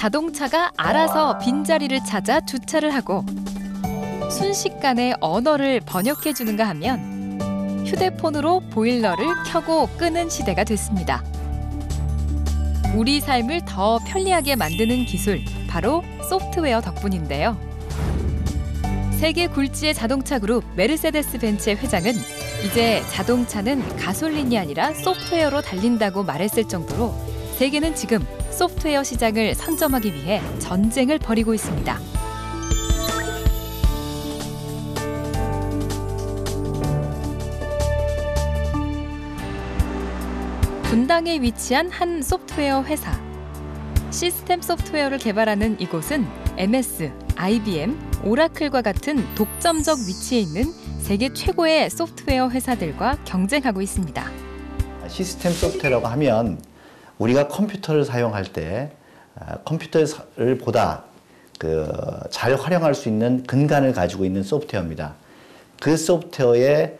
자동차가 알아서 빈자리를 찾아 주차를 하고 순식간에 언어를 번역해주는가 하면 휴대폰으로 보일러를 켜고 끄는 시대가 됐습니다. 우리 삶을 더 편리하게 만드는 기술, 바로 소프트웨어 덕분인데요. 세계 굴지의 자동차 그룹 메르세데스 벤츠의 회장은 이제 자동차는 가솔린이 아니라 소프트웨어로 달린다고 말했을 정도로 세계는 지금 소프트웨어 시장을 선점하기 위해 전쟁을 벌이고 있습니다. 분당에 위치한 한 소프트웨어 회사. 시스템 소프트웨어를 개발하는 이곳은 MS, IBM, 오라클과 같은 독점적 위치에 있는 세계 최고의 소프트웨어 회사들과 경쟁하고 있습니다. 시스템 소프트웨어라고 하면 우리가 컴퓨터를 사용할 때 컴퓨터를 보다 잘 활용할 수 있는 근간을 가지고 있는 소프트웨어입니다. 그 소프트웨어의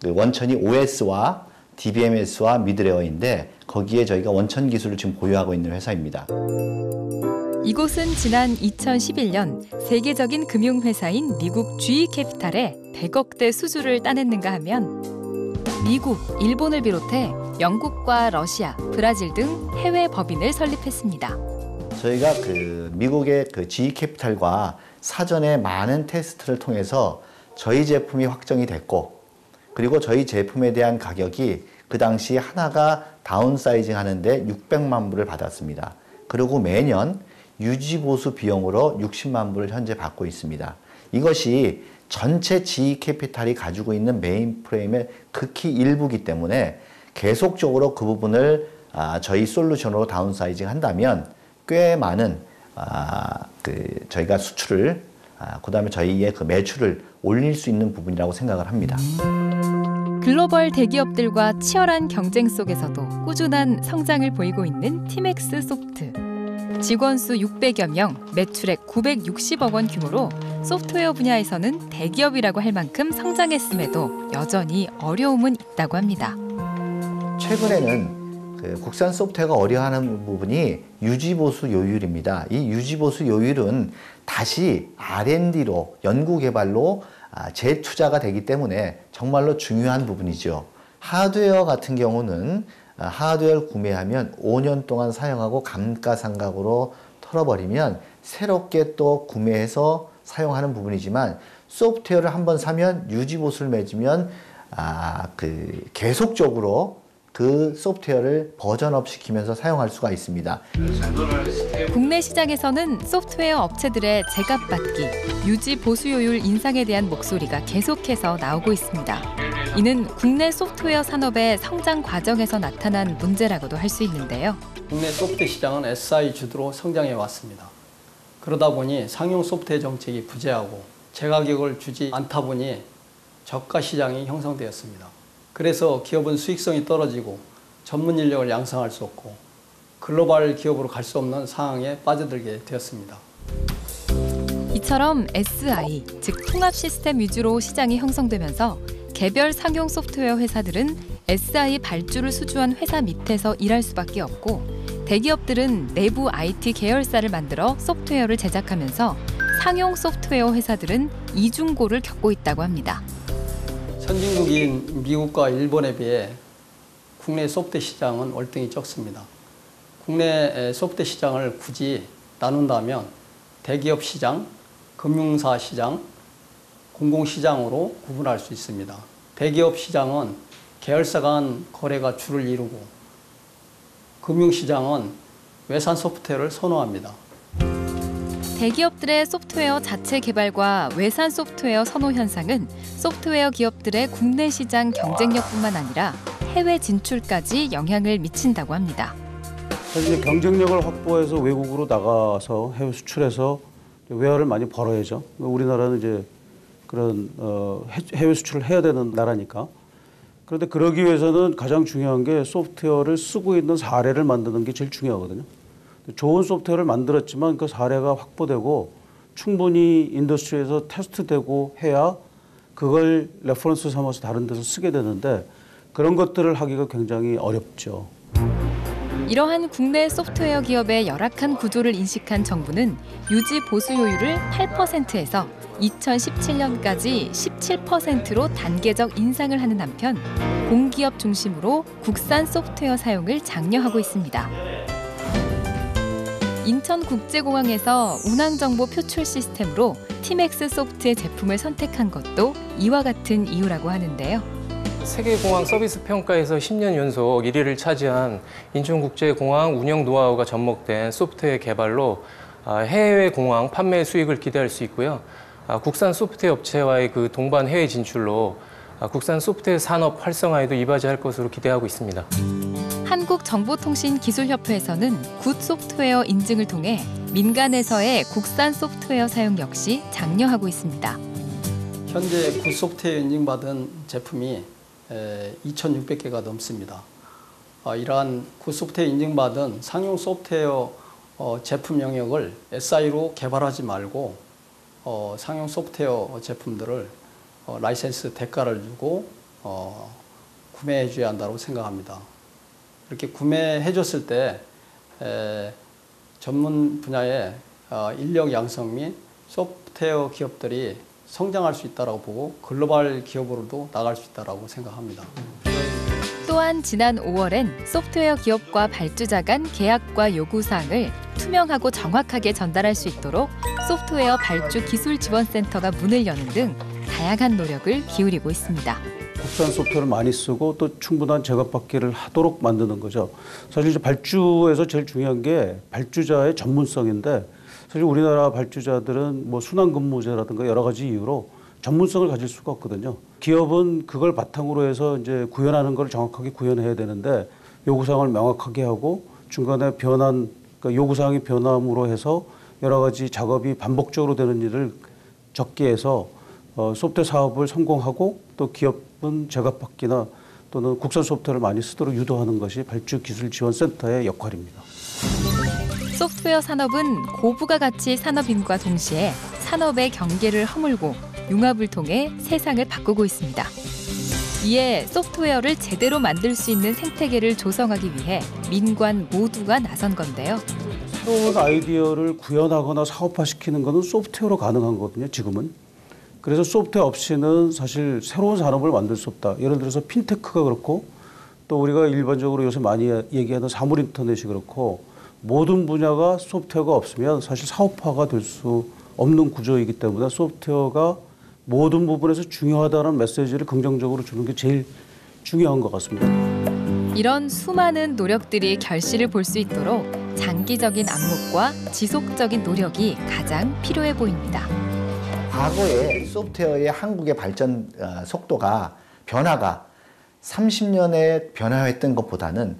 원천이 OS와 DBMS와 미드웨어인데 거기에 저희가 원천 기술을 지금 보유하고 있는 회사입니다. 이곳은 지난 2011년 세계적인 금융회사인 미국 GE캐피탈에 100억대 수주를 따냈는가 하면 미국, 일본을 비롯해 영국과 러시아, 브라질 등 해외 법인을 설립했습니다. 저희가 미국의 GE캐피탈과 사전에 많은 테스트를 통해서 저희 제품이 확정이 됐고 그리고 저희 제품에 대한 가격이 그 당시 하나가 다운사이징 하는데 600만 불을 받았습니다. 그리고 매년 유지보수 비용으로 60만 불을 현재 받고 있습니다. 이것이 전체 GE캐피탈이 가지고 있는 메인프레임의 극히 일부이기 때문에 계속적으로 그 부분을 저희 솔루션으로 다운사이징 한다면 꽤 많은 저희가 수출을 그다음에 저희의 매출을 올릴 수 있는 부분이라고 생각을 합니다. 글로벌 대기업들과 치열한 경쟁 속에서도 꾸준한 성장을 보이고 있는 티맥스 소프트. 직원 수 600여 명, 매출액 960억 원 규모로 소프트웨어 분야에서는 대기업이라고 할 만큼 성장했음에도 여전히 어려움은 있다고 합니다. 최근에는 국산 소프트웨어가 어려워하는 부분이 유지보수 요율입니다. 이 유지보수 요율은 다시 R&D로 연구개발로 재투자가 되기 때문에 정말로 중요한 부분이죠. 하드웨어 같은 경우는 하드웨어를 구매하면 5년 동안 사용하고 감가상각으로 털어버리면 새롭게 또 구매해서 사용하는 부분이지만 소프트웨어를 한번 사면 유지보수를 맺으면 계속적으로 그 소프트웨어를 버전업 시키면서 사용할 수가 있습니다. 국내 시장에서는 소프트웨어 업체들의 제값받기, 유지 보수요율 인상에 대한 목소리가 계속해서 나오고 있습니다. 이는 국내 소프트웨어 산업의 성장 과정에서 나타난 문제라고도 할 수 있는데요. 국내 소프트웨어 시장은 SI 주도로 성장해 왔습니다. 그러다 보니 상용 소프트웨어 정책이 부재하고 제가격을 주지 않다 보니 저가 시장이 형성되었습니다. 그래서 기업은 수익성이 떨어지고 전문 인력을 양성할 수 없고 글로벌 기업으로 갈 수 없는 상황에 빠져들게 되었습니다. 이처럼 SI, 즉 통합 시스템 위주로 시장이 형성되면서 개별 상용 소프트웨어 회사들은 SI 발주를 수주한 회사 밑에서 일할 수밖에 없고 대기업들은 내부 IT 계열사를 만들어 소프트웨어를 제작하면서 상용 소프트웨어 회사들은 이중고를 겪고 있다고 합니다. 선진국인 미국과 일본에 비해 국내 소프트웨어 시장은 월등히 적습니다. 국내 소프트웨어 시장을 굳이 나눈다면 대기업 시장, 금융사 시장, 공공시장으로 구분할 수 있습니다. 대기업 시장은 계열사 간 거래가 주를 이루고 금융시장은 외산 소프트웨어를 선호합니다. 대기업들의 소프트웨어 자체 개발과 외산 소프트웨어 선호 현상은 소프트웨어 기업들의 국내 시장 경쟁력뿐만 아니라 해외 진출까지 영향을 미친다고 합니다. 사실 경쟁력을 확보해서 외국으로 나가서 해외 수출해서 외화를 많이 벌어야죠. 우리나라는 이제 그런 해외 수출을 해야 되는 나라니까. 그런데 그러기 위해서는 가장 중요한 게 소프트웨어를 쓰고 있는 사례를 만드는 게 제일 중요하거든요. 좋은 소프트웨어를 만들었지만 그 사례가 확보되고 충분히 인더스트리에서 테스트되고 해야 그걸 레퍼런스 삼아서 다른 데서 쓰게 되는데 그런 것들을 하기가 굉장히 어렵죠. 이러한 국내 소프트웨어 기업의 열악한 구조를 인식한 정부는 유지 보수효율을 8%에서 2017년까지 17%로 단계적 인상을 하는 한편 공기업 중심으로 국산 소프트웨어 사용을 장려하고 있습니다. 인천국제공항에서 운항정보 표출 시스템으로 티맥스 소프트의 제품을 선택한 것도 이와 같은 이유라고 하는데요. 세계공항 서비스 평가에서 10년 연속 1위를 차지한 인천국제공항 운영 노하우가 접목된 소프트웨어 개발로 해외 공항 판매 수익을 기대할 수 있고요. 국산 소프트웨어 업체와의 그 동반 해외 진출로 국산 소프트웨어 산업 활성화에도 이바지할 것으로 기대하고 있습니다. 한국정보통신기술협회에서는 굿 소프트웨어 인증을 통해 민간에서의 국산 소프트웨어 사용 역시 장려하고 있습니다. 현재 굿 소프트웨어 인증받은 제품이 2,600개가 넘습니다. 이러한 굿 소프트웨어 인증받은 상용 소프트웨어 제품 영역을 SI로 개발하지 말고 상용 소프트웨어 제품들을 라이센스 대가를 주고 구매해 줘야 한다고 생각합니다. 이렇게 구매해 줬을 때 전문 분야의 인력 양성 및 소프트웨어 기업들이 성장할 수 있다고 보고 글로벌 기업으로도 나갈 수 있다고 생각합니다. 또한 지난 5월엔 소프트웨어 기업과 발주자 간 계약과 요구사항을 투명하고 정확하게 전달할 수 있도록 소프트웨어 발주 기술지원센터가 문을 여는 등 다양한 노력을 기울이고 있습니다. 국산 소프트웨어를 많이 쓰고 또 충분한 제값받기를 하도록 만드는 거죠. 사실 이제 발주에서 제일 중요한 게 발주자의 전문성인데 사실 우리나라 발주자들은 뭐 순환근무제라든가 여러 가지 이유로 전문성을 가질 수가 없거든요. 기업은 그걸 바탕으로 해서 이제 구현하는 걸 정확하게 구현해야 되는데 요구사항을 명확하게 하고 중간에 변한 그러니까 요구사항이 변함으로 해서 여러 가지 작업이 반복적으로 되는 일을 적게 해서 소프트웨어 사업을 성공하고 또 기업은 제값받기나 또는 국산 소프트웨어를 많이 쓰도록 유도하는 것이 발주기술지원센터의 역할입니다. 소프트웨어 산업은 고부가 가치 산업임과 동시에 산업의 경계를 허물고 융합을 통해 세상을 바꾸고 있습니다. 이에 소프트웨어를 제대로 만들 수 있는 생태계를 조성하기 위해 민관 모두가 나선 건데요. 새로운 아이디어를 구현하거나 사업화시키는 것은 소프트웨어로 가능한 거거든요, 지금은. 그래서 소프트웨어 없이는 사실 새로운 산업을 만들 수 없다. 예를 들어서 핀테크가 그렇고 또 우리가 일반적으로 요새 많이 얘기하는 사물인터넷이 그렇고 모든 분야가 소프트웨어가 없으면 사실 사업화가 될 수 없는 구조이기 때문에 소프트웨어가 모든 부분에서 중요하다는 메시지를 긍정적으로 주는 게 제일 중요한 것 같습니다. 이런 수많은 노력들이 결실을 볼 수 있도록 장기적인 안목과 지속적인 노력이 가장 필요해 보입니다. 과거에 소프트웨어의 한국의 발전 속도가 변화가 30년에 변화했던 것보다는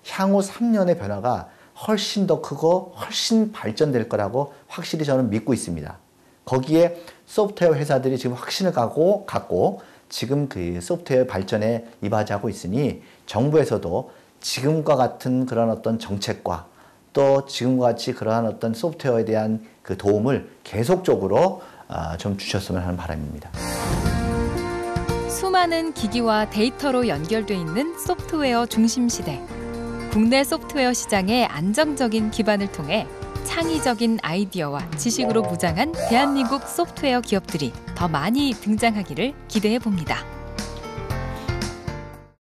향후 3년의 변화가 훨씬 더 크고 훨씬 발전될 거라고 확실히 저는 믿고 있습니다. 거기에 소프트웨어 회사들이 지금 확신을 갖고 지금 그 소프트웨어 발전에 이바지하고 있으니 정부에서도 지금과 같은 그런 어떤 정책과 또 지금과 같이 그러한 어떤 소프트웨어에 대한 그 도움을 계속적으로 좀 주셨으면 하는 바람입니다. 수많은 기기와 데이터로 연결돼 있는 소프트웨어 중심 시대. 국내 소프트웨어 시장의 안정적인 기반을 통해 창의적인 아이디어와 지식으로 무장한 대한민국 소프트웨어 기업들이 더 많이 등장하기를 기대해 봅니다.